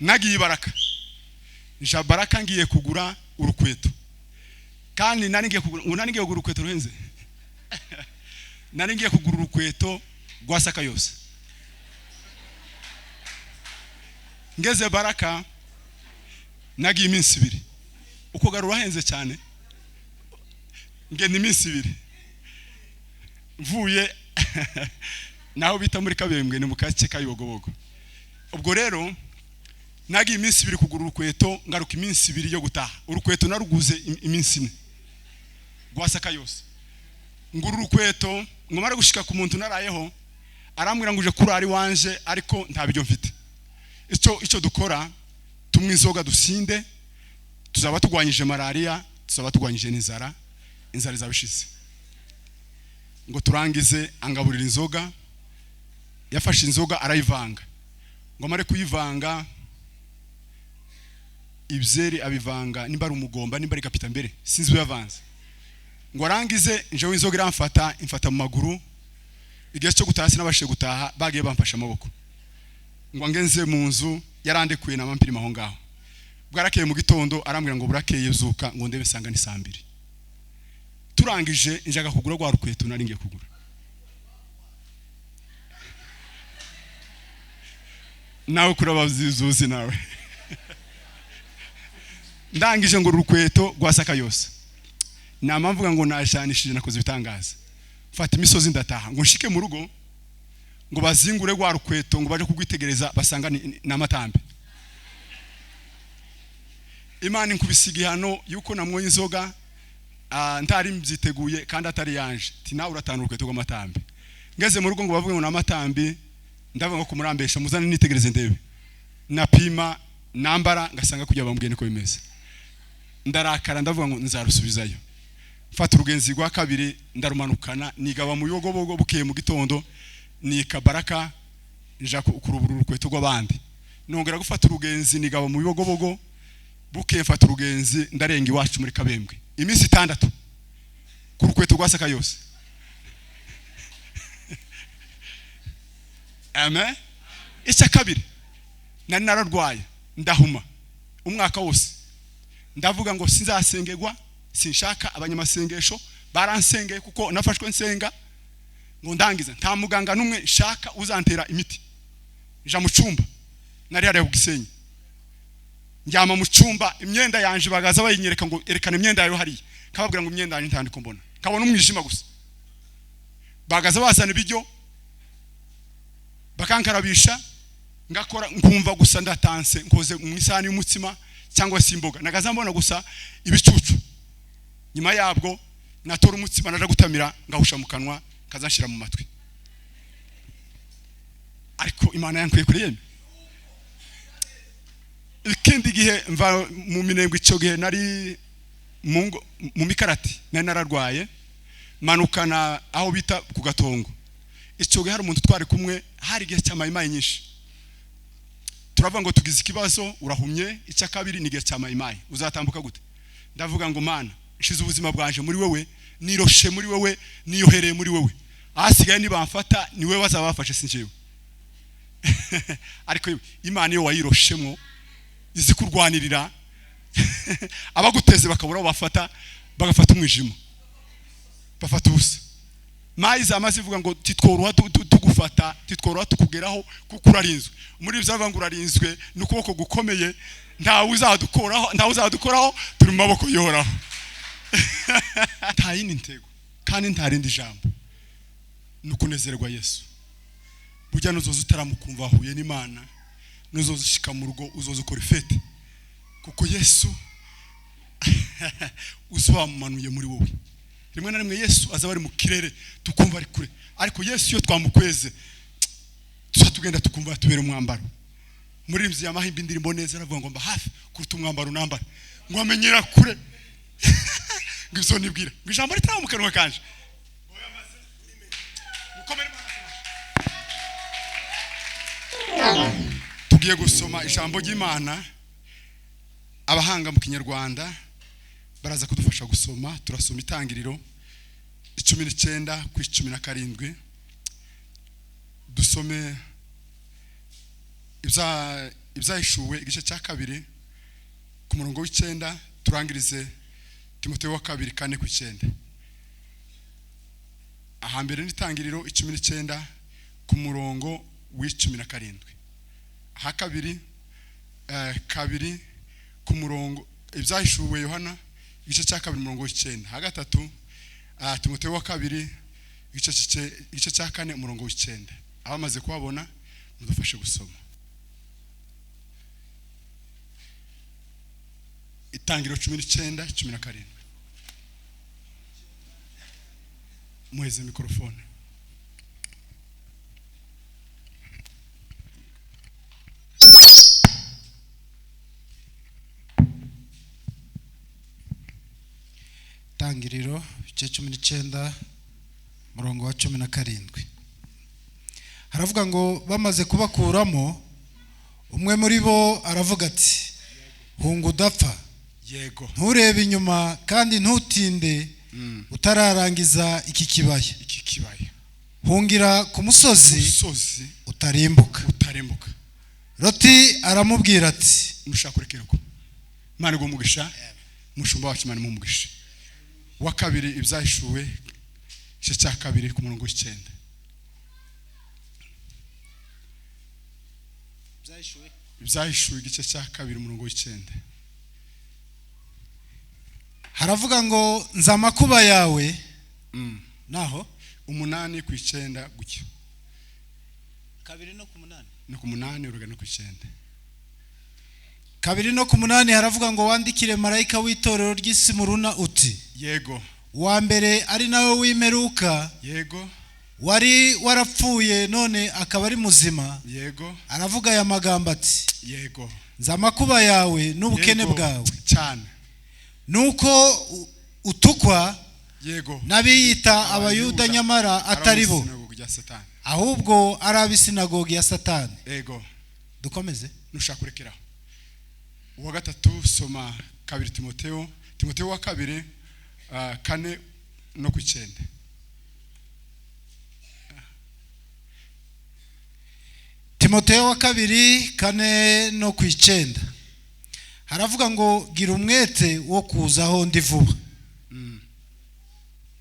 nagiye Baraka, nja Baraka ngiye kugura urukweto, kandi nari ngiye kugura urukweto ruhenze. Nari ngiye kugura urukweto rwa Saka yose. Ngeze Baraka nagiye iminsi 2, uko garura henze cyane, ngende iminsi 2 mvuye naho bita muri Kabembwe ni mukace kayogobogo. Ubwo rero nagiye iminsi 2 kugura urukweto, ngaruka iminsi 2 yo gutaha. Urukweto naruguze iminsi 4 rwa Saka yose. Nguru urukweto ngomara gushika ku muntu narayeho, arambwira nguje kurari wanje ariko nta bijyo mfite. Icyo dukora tumwe inzoga dusinde, tuzaba tugwanyije malaria, tuzaba tugwanyije n'inzara, inzara zabishize. Ngo turangize angaburira inzoga, yafashe inzoga arayivanga. Ngo mare kuyivanga ibyeri abivanga nimba ari umugomba nimba ari kapita mbere sinzi uyavanze. Ngo arangize njewe inzoga iramfata imfata mu maguru, igihe cyo gutaha sinabashe gutaha, bagiye bamfasha amaboko. Ngo ngenze mu nzu yarandekuye na mampiri maho ngaho. Bwarakeye mu gitondo arambwira ngo burakeye yuzuka ngo ndebe sanga ni 2. Turangije njaga kugura rwa rukweto nari ngiye kugura. Nawe kurabazizuzi nawe. Ndangije ngo rukweto rwa Saka yose. Namamvuga ngo nashanishije nakoze bitangaza. Fata imisozi ndataha ngo nshike mu rugo, ngo bazingure rwa rukweto ngo baje kugwitegereza basanga na matambe. Imana inkubisiga hano yuko namwoye inzoga ntari mbyiteguye kandi atari yanje. Ti nawe uratana urukweto rw'amatambe. Ngeze mu rugo ngo bavuge ngo namatambe, ndavuga ngo kumurambesha muzane nitegereze ndebe. Napima nambara ngasanga kujya bambwiye niko bimeze. Ndarakara ndavuga ngo nzarusubizayo. Mfata urugenzi rwa 2 ndarumanukana nigaba mu yogobogo bukeye mu gitondo ni Baraka nja kurubura urukweto rw'abandi. Nongera gufata urugenzi nigaba mu yogobogo bukeye mfata urugenzi ndarenga iwacu muri Kabembwe. Iminsi 6 ku rukweto rwa Saka yose. Amen. Icya 2 nari nararwaye ndahuma umwaka wose. Ndavuga ngo sinzasengegwa, sinshaka abanyamasengesho, baransengeye kuko nafashwe nsenga. Ngo ndangiza nta muganga numwe shaka uzantera imiti. Nja mu cyumba nari yari kugisenyi. Njyama mu cyumba imyenda yanje bagaza bayinyereka ngo erekana imyenda yayo hari. Kababwira ngo imyenda yanje ntandiko mbona. Kabona umwijima gusa. Bagaza bazana ibijyo bakankarabisha, ngakora nkumva gusa ndatanse nkoze mu isani y'umutsima cyangwa simboga. Nagaza mbona gusa ibicucu. Nyuma yabwo natora umutsima naje gutamira ngahusha mu kanwa kazanshira mu matwi. Ariko Imana yankuye kuri yeme. Ikindi gihe mva mu Minembwe icyo gihe nari mu Mikarati nari nararwaye, manukana aho bita ku Gatongo. Icyo gihe hari umuntu twari kumwe, hari gihe cy'amayimayi nyinshi. Turavuga ngo tugize ikibazo urahumye, icya 2 ni gihe cy'amayimayi uzatambuka gute? Ndavuga ngo Mana nshize ubuzima bwanje muri wewe, niroshe muri wewe, niyohereye muri wewe. Ahasigaye nibamfata ni wewe bazabafashe sinjewe. Ariko Imana yo wayiroshemo izi kurwanirira abaguteze bakabura bafata bagafata umwijima, bafata ubusa. Mayiza amazivuga ngo titworoha tugufata, titworoha tukugeraho kuko urarinzwe. Muri byo bavanga urarinzwe n'ukuboko gukomeye, nta uzadukoraho turi mu maboko yoraho. Nta yindi ntego kandi nta rindi jambo nukunezerwa Yesu. Burya nuzoza utaramukumva huye n'Imana, nuzoza ushika mu rugo uzoza ukora ifete kuko Yesu uzamumanuye muri wowe. Rimwe na rimwe Yesu azaba ari mu kirere tukumva ari kure, ariko Yesu iyo twamukweze tugenda tukumva tubera umwambaro. Muri imzi ya mahimbi ndirimbo neza aravuga ngo mba hafi kuruta umwambaro nambara, ngo amenyera kure. Ngizo nibwira ngijambo ritaho mu kanwa kanje. Tugiye gusoma ijambo ry'Imana. Abahanga mu Kinyarwanda baraza kudufasha gusoma. Turasoma Itangiriro 19 ku 17. Dusome ibya ibyahishuwe igice cya kabiri ku murongo w'icenda, turangirize Timoteyo wa kabiri 4:9. Ahambere n'itangiriro 19 ku murongo w'17. Aha kabiri ku murongo ibyahishuwe Yohana igice cya kabiri murongo w'9. Ha gatatu Timoteyo wa kabiri igice cya 4 murongo w'9. Abamaze kuhabona mudufashe gusoma. Itangiriro 19:17. Muheze mikrofone. Itangiriro 19 murongo wa 17. Haravuga ngo bamaze kubakuramo, umwe muri bo aravuga ati, hunga udapfa. Yego. Nturebe inyuma kandi ntutinde utararangiza iki kibaya. Hungira ku musozi utarimbuka. Loti aramubwira ati, mushaka kurekerwa. Imana igumugisha, mushumba wacu Imana mumugisha. Wa kabiri ibyahishuwe igice cya kabiri ku murongo w'9. Ibyahishuwe igice cya kabiri umurongo w'9. Haravuga ngo nza amakuba yawe naho 8:9 gutyo. 2 no ku 8. No ku 8 urugana ku 9. 2 no ku 8 haravuga ngo wandikire marayika w'itorero ry'Isimuruna uti, yego. Wa mbere ari nawe w'imperuka, yego. Wari warapfuye none akaba ari muzima, yego. Aravuga aya magambo ati, yego. Nza amakuba yawe n'ubukene bwawe cyane, nuko utukwa yego n'abiyita abayuda nyamara atari bo, ahubwo ari ab'isinagogi ya Satani. Yego. Dukomeze. Nushaka kurekeraho. Uwa gatatu soma 2 Timoteyo wa kabiri 4 no ku 9. Timoteyo wa kabiri 4 no ku 9. Haravuga ngo gira umwete wo kuzaho ndi vuba.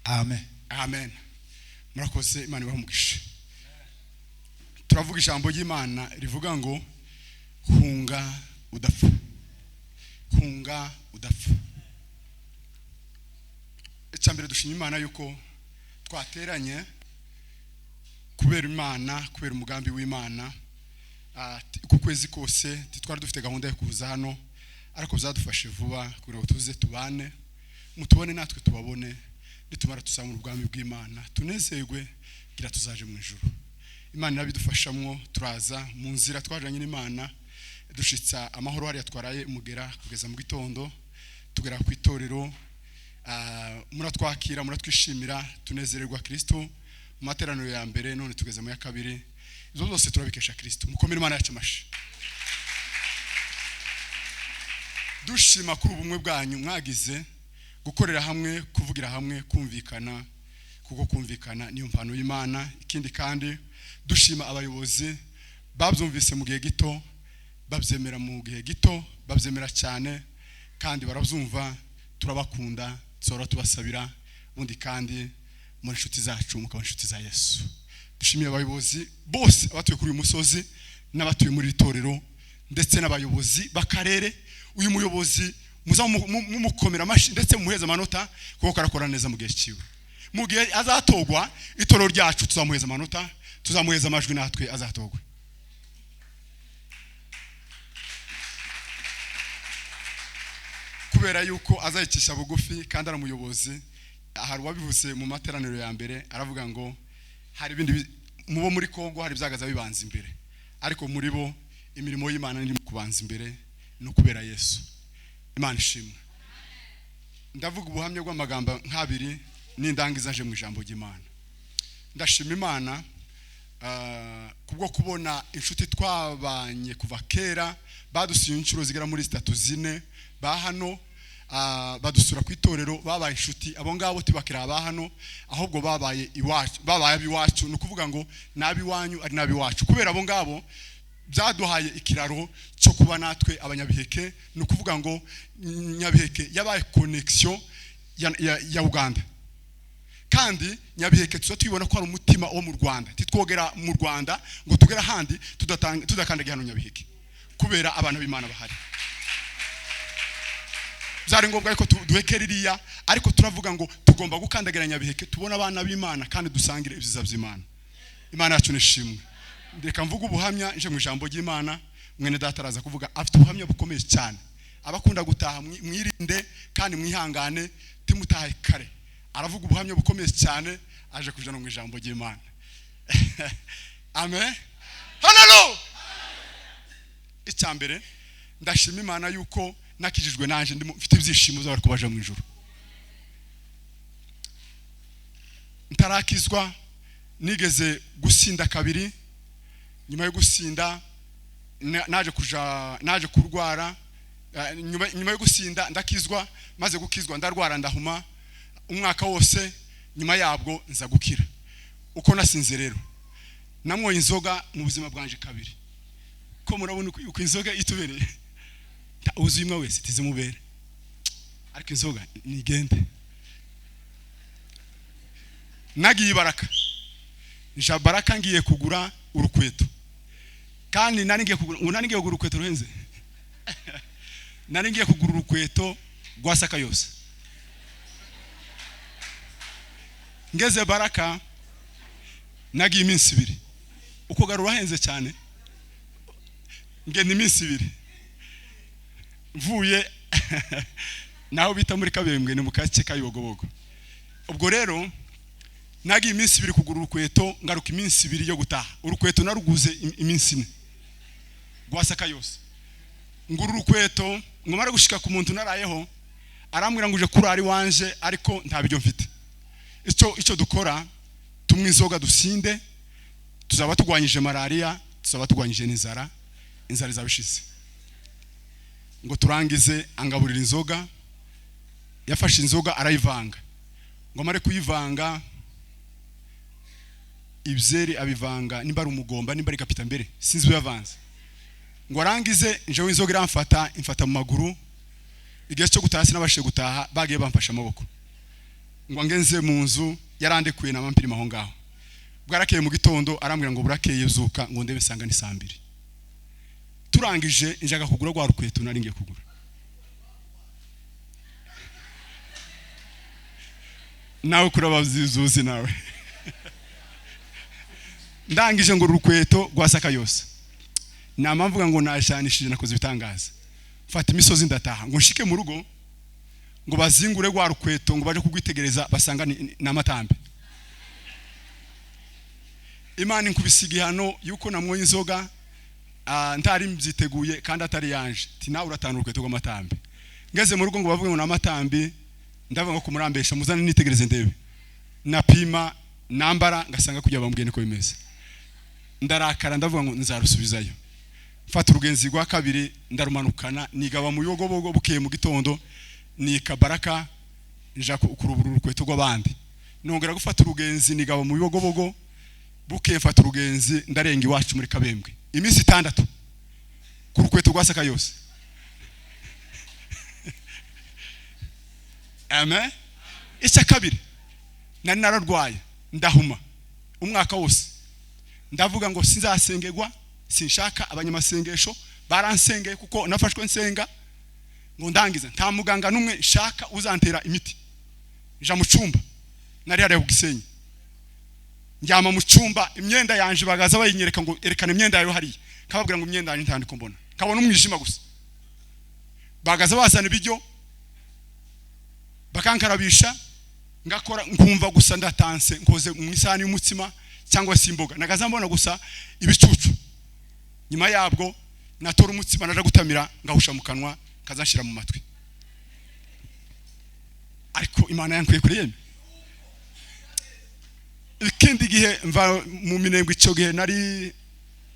Amen. Amen. Murakoze, Imana ibahumugisha. Turavuga ijambo ry'Imana rivuga ngo hunga udapfa. Hunga udapfa. Icyambere dushimye Imana yuko twateranye kubera Imana, kubera umugambi w'Imana. Ku kwezi kose twari dufite gahunda yo kuza hano, ariko byadufashe vuba kugira ngo tuze tubane, mutubone natwe tubabone, nitumara tusanga ubwami bw'Imana tunezerwe, gira tuzaje mu ijuru. Imana irabidufashamwo, turaza mu nzira twajanye n'Imana, dushitsa amahoro hariya twaraye umugera kugeza mu gitondo, tugera ku itorero. Muratwakira, muratwishimira, tunezererwa Kristo mu materaniro ya mbere, none tugeze mu ya kabiri. Izo zose turabikesha Kristo. Mukomere Imana yacu amashi. Dushima kuri ubumwe bwanyu mwagize, gukorera hamwe, kuvugira hamwe, kumvikana, kuko kumvikana niyo mpano y'Imana. Ikindi kandi dushima abayobozi babyumvise mu gihe gito, babyemera mu gihe gito, babyemera cyane kandi barabyumva. Turabakunda, tsora tubasabira, undi kandi muri inshuti zacu mukaba inshuti za Yesu. Dushimiye abayobozi bose abatuye kuri uyu musozi n'abatuye muri itorero ndetse n'abayobozi bakarere. Uyu muyobozi mumukomera amashi ndetse muheza amanota kuko karakora neza mu gihe ciwe. Mu gihe azatogwa itorero ryacu tuzamuheza amanota, tuzamuheza amajwi natwe azatogwe. Kubera yuko azayikisha bugufi kandi ari umuyobozi. Hari wabivuze mu materaniro ya mbere, aravuga ngo hari ibindi mubo muri Kongo hari byagaza bibanza imbere, ariko muri bo imirimo y'Imana iri kubanza imbere no kubera Yesu. Imana ishimwe. Ndavuga ubuhamya bw'amagambo nk'abiri n'indangiza nje mu ijambo ry'Imana. Ndashima Imana kubwo kubona inshuti twabanye kuva kera, badusuye inshuro zigera muri 3-4 ba hano, badusura ku itorero, babaye inshuti. Abo ngabo tibakira aba hano, ahubwo babaye iwacu, babaye abiwacu. No kuvuga ngo nabi wanyu ari nabi wacu, kubera abo ngabo byaduhaye ikiraro cyo kuba natwe abanyabiheke. Ni ukuvuga ngo Nyabiheke yabaye connection ya Uganda, kandi Nyabiheke tuza twibona ko ari umutima wo mu Rwanda. Titwogera mu Rwanda ngo tugera handi tudakandagira hano Nyabiheke kubera abana b'Imana bahari. Byari ngombwa ko duhekera iriya, ariko turavuga ngo tugomba gukandagira Nyabiheke tubona abana b'Imana kandi dusangire ibyiza by'Imana. Imana yacu nishimwe. Reka mvuga ubuhamya nje mu ijambo ry'Imana. Mwene data araza kuvuga afite ubuhamya bukomeye cyane. Abakunda gutaha mwirinde kandi mwihangane timutahe kare. Aravuga ubuhamya bukomeye cyane aje kujana mu ijambo ry'Imana. Amen. Hallelujah. Icyambere ndashima Imana yuko nakijijwe nanje mfite ibyishimo z'abari kubaje mu ijuru. Ntarakizwa nigeze gusinda kabiri. Nyuma yo gusinda naje kurwara. Nyuma yo gusinda ndakizwa, maze gukizwa ndarwara ndahuma umwaka wose. Nyuma yabwo nza gukira. Uko nasinze rero namwoye inzoga mu buzima bwanje kabiri. Ko murabona uko inzoga itubereye, uzimwe wese tizimubere, ariko inzoga nigende. Nagiye Baraka, nja Baraka ngiye kugura urukweto, kandi nari ngiye kugura urukweto ruhenze. Nari ngiye kugura urukweto rwa Sakayose. Ngeze Baraka nagiye iminsi 2, uko garura henze cyane. Ngende iminsi 2 mvuye naho bita muri Kabembwe ni mu Kace ka Yogobogo. Ubwo rero nagiye iminsi 2 kugura urukweto, ngaruka iminsi 2 yo gutaha. Urukweto naruguze iminsi 4 rwa Sakayose. Nguru urukweto ngomara gushika ku muntu narayeho, arambwira ngo uje kurari wanje, ariko nta bijyo mfite. Icyo dukora tumwe inzoga dusinde, tuzaba tugwanyije malaria, tuzaba tugwanyije n'inzara zabishize. Ngo turangize angaburira inzoga. Yafashe inzoga arayivanga, ngo mare kuyivanga ibyeri abivanga nimba ari umugomba nimba ari kapita mbere sinzi uyavanze. Ngo arangize njewe inzoga imfata mu maguru. Igihe cyo gutaha sinabashe gutaha, bagiye bamfasha amaboko. Ngo ngenze mu nzu yarandekuye na mampiri maho ngaho. Bwarakeye mu gitondo arambwira ngo burakeye zuka ngo ndebe sanga ni 2. Turangije njaga kugura rwa rukweto nari ngiye kugura. Nawe kurabazizuzi nawe. Ndangije ngo rukweto rwa Sakayose. Namamvuga ngo nashanishije nakoze bitangaza. Fata imisozi ndataha ngo nshike mu rugo, ngo bazingure rwa rukweto ngo baje kugwitegereza basanga n'amatambe. Imana inkubisiga hano yuko namwoye inzoga ntari mbyiteguye kandi atari yanje. Tina uratana urukweto rw'amatambe. Ngeze mu rugo ngo bavuge ngo n'amatambe, ndavuga ngo kumurambesha muzane nitegereze ndebe. Napima nambara ngasanga kujya bambwiye niko bimeze. Ndarakara ndavuga ngo nzarusubizayo. Fata urugenzi rwa kabiri ndarumanukana nigaba mu Yogobogo. Bukeye mu gitondo nika Baraka nja kurubura urukweto rw'abandi. Nongera gufata urugenzi nigaba mu Yogobogo. Bukeye mfata urugenzi ndarenga iwacu muri Kabembwe. Iminsi 6 ku rukweto rwa Sakayose. Amen. Icya kabiri nari nararwaye ndahuma umwaka wose. Ndavuga ngo sinzasengegwa, sinshaka abanyamasengesho. Baransengeye kuko nafashwe nsenga. Ngo ndangiza nta muganga numwe shaka uzantera imiti. Nja mu cyumba nari hariya ku Gisenyi. Njyama mu cyumba, imyenda yanje bagaza bayinyereka ngo erekana imyenda yayo hariya. Kababwira ngo imyenda yanje ntandiko mbona. Kabona umwijima gusa. Bagaza bazana ibijyo bakankarabisha, ngakora nkumva gusa ndatanse nkoze mu isani y'umutsima cyangwa simboga. Nagaza mbona gusa ibicucu. Nyuma yabwo natora umutsima naje gutamira ngahusha mu kanwa kazashira mu matwi. Ariko Imana yankuye kuri yeme. Ikindi gihe mva mu Minembwe icyo gihe nari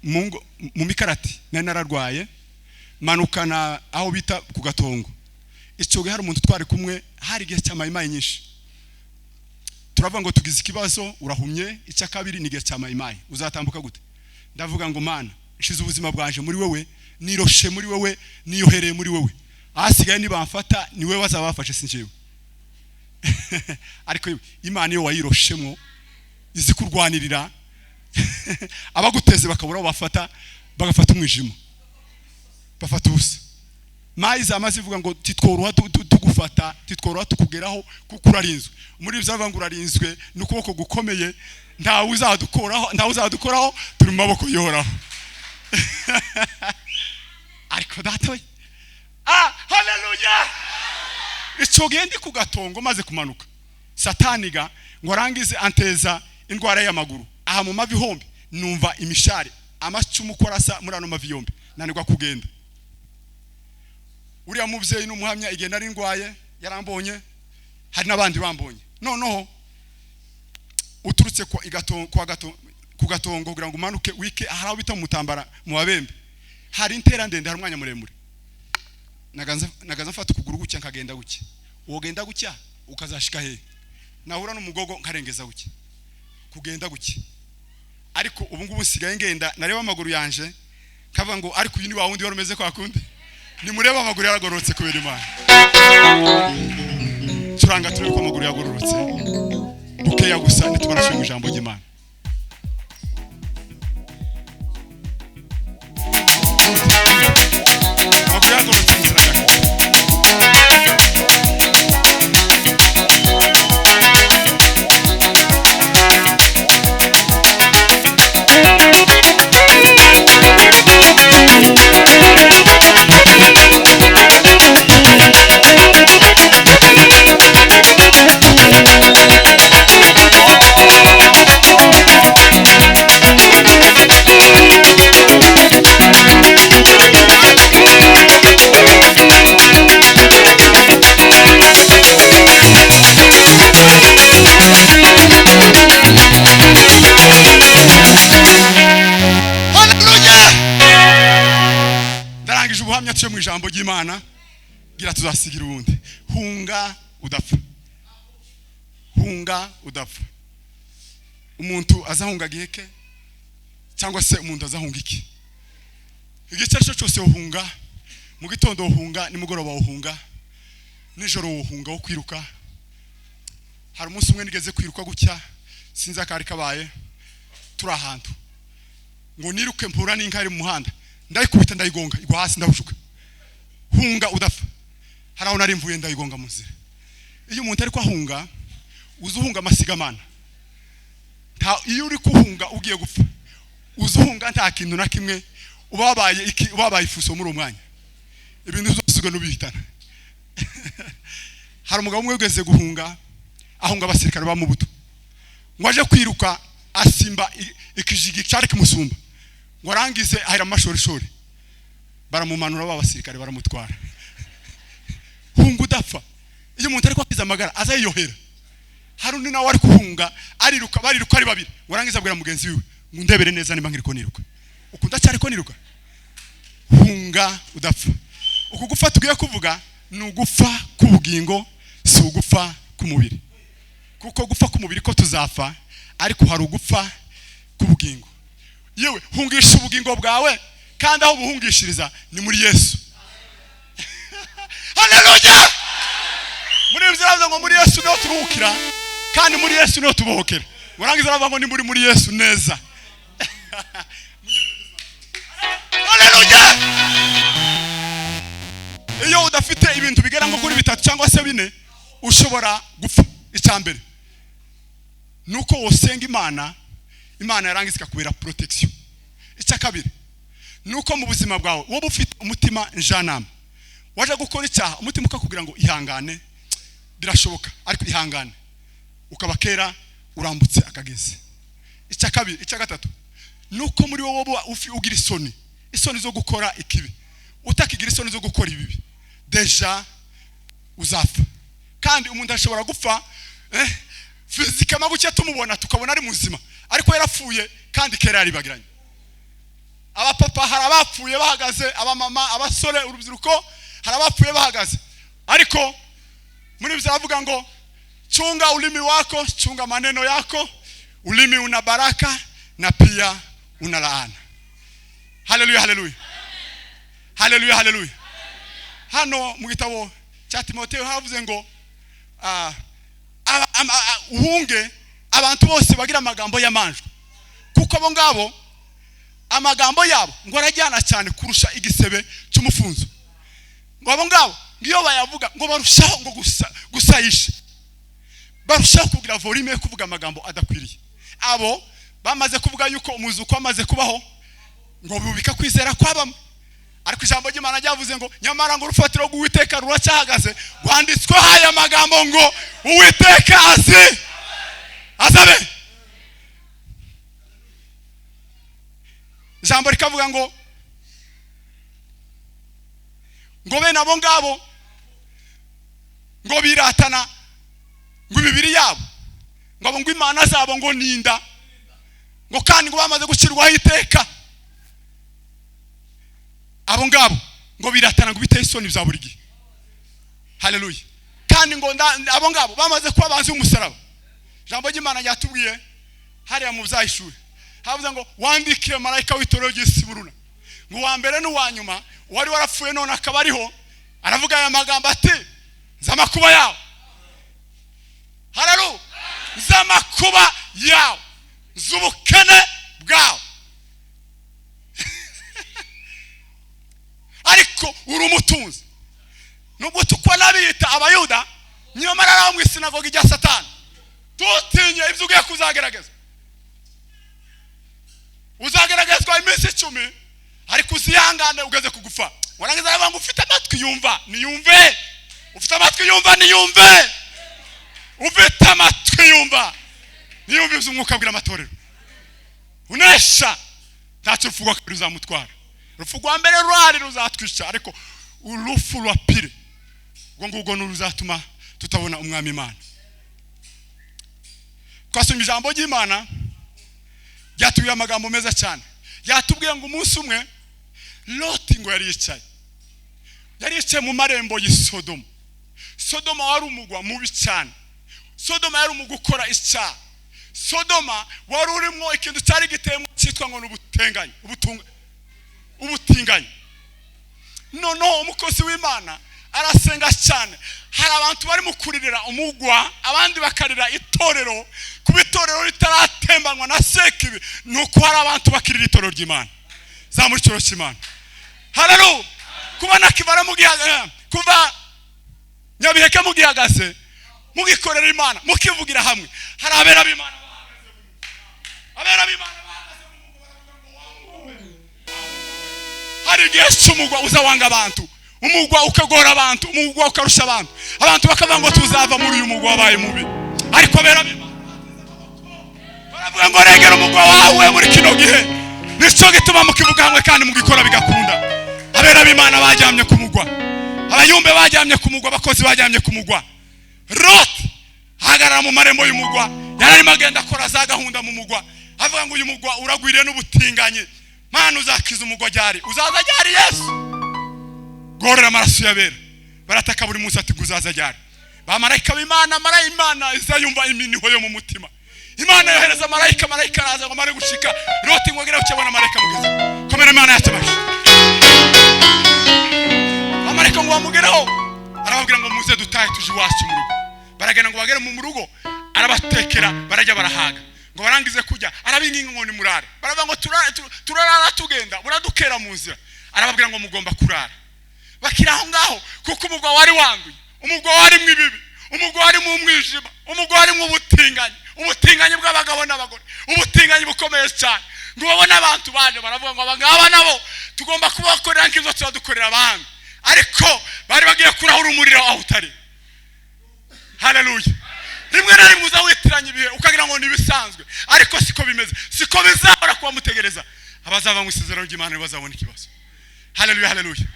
mu Mikarati nari nararwaye, manukana aho bita ku Gatongo. Icyo gihe hari umuntu twari kumwe, hari gihe cy'amayimayi nyinshi. Turavuga ngo tugize ikibazo urahumye. Icya kabiri ni gihe cy'amayimayi uzatambuka gute? Ndavuga ngo Mana nshize ubuzima bwanje muri wewe, niroshe muri wewe, niyohereye muri wewe. Ahasigaye nibamfata ni wewe bazabafashe sinjewe. Ariko Imana iyo wayiroshemo izi kurwanirira abaguteze bakabura bafata bagafata umwijima, bafata ubusa. Maiza amaze ivuga ngo titworoha tugufata, titworoha tukugeraho kuko urarinzwe. Muri byava ngo urarinzwe n'ukuboko gukomeye, ntawe uzadukoraho, turi mu maboko yoraho. Ariko data we, haleluya. Ico gende ku gatongo maze kumanuka, sataniga ngo arangize anteza indwara y'amaguru. Aha mu mavi hombi numva imishare amacumu korasa muri ano mavi yombi, nanirwa kugenda. Uriya muvyeyi n'umuhamya igenda ari ndwaye yarambonye, hari nabandi bambonye. Noneho uturutse ku gatongo kugira ngo umanuke wike aharaho bita mutambara mu babembe, hari intera ndende, hari umwanya muremure. Nagaza mfata ukuguru gucya nkagenda gucya, wogenda gucya ukazashika he, nahura n'umugogo nkarengeza gucya, kugenda gucya. Ariko ubu ngubu sigaye ngenda nareba amaguru yanje kava ngo ariko uyu ni wa wundi warumeze kwa kundi, ni mureba amaguru yaragororotse kubera Imana. Turanga turebe ko amaguru yagororotse bukeya gusa nitubarashe mu ijambo ry'Imana. Amaguru yagororotse mu zina rya mu ijambo ry'Imana gira tuzasigira ubundi. Hunga udapfa, hunga udapfa. Umuntu azahunga giheke cyangwa se umuntu azahunga iki, igice cyose uhunga. Mu gitondo uhunga, nimugoroba uhunga, nijoro uhunga wo kwiruka. Hari umunsi umwe nigeze kwiruka gucya, sinzi akari kabaye, turi ahantu ngo niruke mpura n'inkari mu muhanda, ndayikubita ndayigonga igwa hasi ndabushuka. Hunga udapfa. Haraho nari mvuye ndayigonga mu nzira. Iyo umuntu ari kwahunga uzuhunga amasigamana, iyo uri kuhunga ugiye gupfa uzuhunga nta kintu na kimwe ubabaye ifuso muri umwanya, ibintu byose n'ubihitana. Hari umugabo umwe ugeze guhunga, ahunga abasirikare ba Mubuto, ngo aje kwiruka asimba ikijigi cyari kimusumba, ngo arangize ahira amashorishori, baramumanura b'abasirikare baramutwara. Hunga udapfa. Iyo umuntu ari kwakiza amagara azayiyohera. Hari undi nawe ari kuhunga ariruka, bariruka ari babiri, ngo arangize abwira mugenzi wiwe ngo ndebere neza niba nkiriko niruka. Ukunda cyari ko niruka. Hunga udapfa. Uku gupfa tugiye kuvuga ni ugupfa k'ubugingo, si ugupfa k'umubiri. Kuko gupfa k'umubiri ko tuzapfa, ariko hari ugupfa k'ubugingo. Yewe hungisha ubugingo bwawe, kandi aho buhungishiriza ni muri Yesu. Haleluya. Muri bizaravuga ngo muri Yesu niho turuhukira, kandi muri Yesu niho tubohokera. Murangiza aravuga ngo ni muri Yesu neza. Haleluya. Iyo udafite ibintu bigera ngo kuri 3 cyangwa se 4 ushobora gupfa. Icyambere nuko wosenga Imana, Imana yarangiza ikakubera protection. Icyakabiri nuko mu buzima bwawe wowe ufite umutima njanama, waje gukora icyaha umutima ukakubwira ngo ihangane, birashoboka ariko ihangane, ukaba kera urambutse akageze. Icyakabiri, icyagatatu nuko muri wowe ugira isoni zo gukora ikibi, utakigira isoni zo gukora ibibi, deja uzapfa. Kandi umuntu ashobora gupfa fizikama gucya tumubona tukabona ari muzima, ariko yarapfuye kandi kera yaribagiranye. Abapapa hari abapfuye bahagaze, abamama, abasore, urubyiruko hari abapfuye bahagaze. Ariko muri bizavuga ngo chunga ulimi wako, chunga maneno yako, ulimi una baraka na pia una laana. haleluya haleluya haleluya haleluya. Hano mu gitabo cya Timoteyo havuze ngo uhunge abantu bose bagira amagambo y'amanjwe, kuko abo ngabo amagambo yabo ngo arajyana cyane kurusha igisebe cy'umufunzo. Ngo abo ngabo ngiyo bayavuga ngo barushaho ngo gusayisha, barushaho kugira volume yo kuvuga amagambo adakwiriye. Abo bamaze kuvuga yuko umuzuko amaze kubaho ngo bubika kwizera kwabamo, ariko ijambo ry'Imana ryavuze ngo nyamara ngo urufatiro rw'Uwiteka ruracyahagaze, rwanditswe haya magambo ngo Uwiteka azabe. Ijambo rikavuga ngo bene abo ngabo ngo biratana ngo imibiri yabo ngo imana zabo ngo ninda, ngo kandi ngo bamaze gushyirwaho iteka. Abo ngabo ngo biratana ngo biteye isoni bya buri gihe. Haleluya. Kandi ngo abo ngabo bamaze kuba abanzi b'umusaraba. Ijambo ry'Imana ryatubwiye hariya mu Byahishuri havuze ngo wandikire marayika w'itorero ry'Isiburuna ngo wa mbere n'uwa nyuma wari warapfuye none akaba ariho, aravuga aya magambo ati z'amakuba yawe. Haleluya. Z'amakuba yawe, z'ubukene bwawe, ariko uri umutunzi. Nubwo tukwa nabita abayuda nyamara araho mu isinagogi rya Satani, tutinye ibyo ugiye kuzagerageza. Uzageragezwa iminsi 10 ariko uzihangane ugeze kugufa. Warangiza aravuga ngo ufite amatwi yumva niyumve, ufite amatwi yumva niyumve, ufite amatwi yumva niyumve iz'umwuka bwira amatorero. Unesha ntacyo rufugwa ruzamutwara. Urupfu rwa mbere rwari ruzatwisha, ariko urupfu rwa pire ngo nuruzatuma tutabona umwami Imana. Twasomye ijambo ry'Imana ryatubwiye amagambo meza cyane. Yatubwiye ngo umunsi umwe Loti ngo yari yicaye mu marembo y'Isodoma. Sodoma wari umugwa mubi cyane. Sodoma yari umugwa ukora icyaha. Sodoma wari urimo ikintu cyari giteyemo cyitwa ngo n'ubutinganyi, ubutinganyi. Noneho umukozi w'Imana arasenga cyane. Hari abantu bari mukuririra umugwa, abandi bakarira itorero, kuba itorero ritaratembanwa na sekibi. Nuko hari abantu bakirira itorero ry'Imana. Zamuri cyoro cy'Imana. Haleluya. Kuba nakibara mugihaga, kuba nyabiheke mugihagaze, mugikorera Imana, mukivugira hamwe. Hari abera b'Imana bahagaze. Abera b'Imana bahagaze mu mugwa. Hari igihe cy'umugwa uzawanga abantu, umugwa ukagora abantu, umugwa ukarusha abantu. Abantu bakavuga ngo tuzava muri uyu mugwa wabaye mubi. Ariko abera b'Imana baravuga ngo regera umugwa wawe muri kino gihe. Nico gituma mukivuga hamwe kandi mugikora bigakunda. Abera b'Imana bajyamye ku mugwa, abayumbe bajyamye ku mugwa, abakozi bajyamye ku mugwa. Loti hagarara mu marembo y'umugwa, yararimo agenda akora za gahunda mu mugwa, avuga ngo uyu mugwa uragwiriye n'ubutinganye. Mana uzakiza umugwa ryari? Uzaza ryari Yesu? Gorera amaraso y'abera. Barataka buri munsi ati uzaza ryari? Bamarayika b'Imana, Imana izayumva iminiho yo mu mutima. Imana yohereza marayika araza ngo mare gushika. Loti ngo gira ukibona marayika mugeze. Komera Imana yatabasha. Bamarayika ngo bamugeraho, arababwira ngo muze dutahe tuje iwacu mu rugo. Baragenda ngo bagere mu rugo, arabatekera, barajya barahaga. Ngo barangize kujya, arabinginga ngo ni murare. Baravuga ngo turarara tugenda, buradukera mu nzira. Arababwira ngo mugomba kurara. Bakiraho ngaho kuko umugwa wari wanguye, umugwa wari mwibibi, umugwa wari mu mwijima, umugwa wari mu butinganye, ubutinganye bw'abagabo n'abagore, ubutinganye bukomeye cyane. Ngo babona abantu baje baravuga ngo abangaba nabo tugomba kubakorera nk'izo turadukorera abandi, ariko bari bagiye kurahura umuriro aho utari. Haleluya. Rimwe na rimwe uzawitiranya ibihe ukagira ngo nibisanzwe, ariko siko bimeze, siko bizahora kuba mutegereza. Abazava mu isezerano ry'Imana bazabona ikibazo. Haleluya haleluya.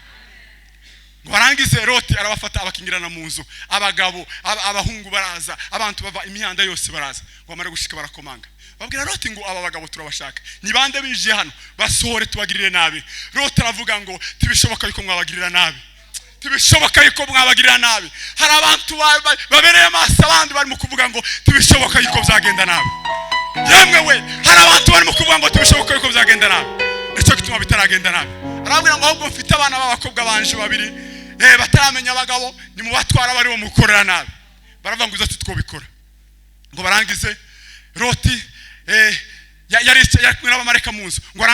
Ngo barangize Loti arabafata abakingirana mu nzu, abagabo abahungu baraza, abantu bava imihanda yose baraza, ngo bamare gushika barakomanga. Babwira Loti ngo aba bagabo turabashaka, ni bande bije hano, basohore tubagirire nabi. Loti aravuga ngo tibishoboka yuko mwabagirira nabi, tibishoboka yuko mwabagirira nabi. Hari abantu babereye amaso, abandi bari mu kuvuga ngo tibishoboka yuko byagenda nabi. Yemwe we, hari abantu bari mu kuvuga ngo tibishoboka yuko byagenda nabi. nicyo gituma bitaragenda nabi. Arabwira ngo ahubwo mfite abana b'abakobwa banje babiri bataramenya abagabo, ni mu batwara bari bo mukorera nabi. Baravuga ngo uza tutwobikora ngo barangize Loti yari kumwe n'abamarayika mu nzu ngo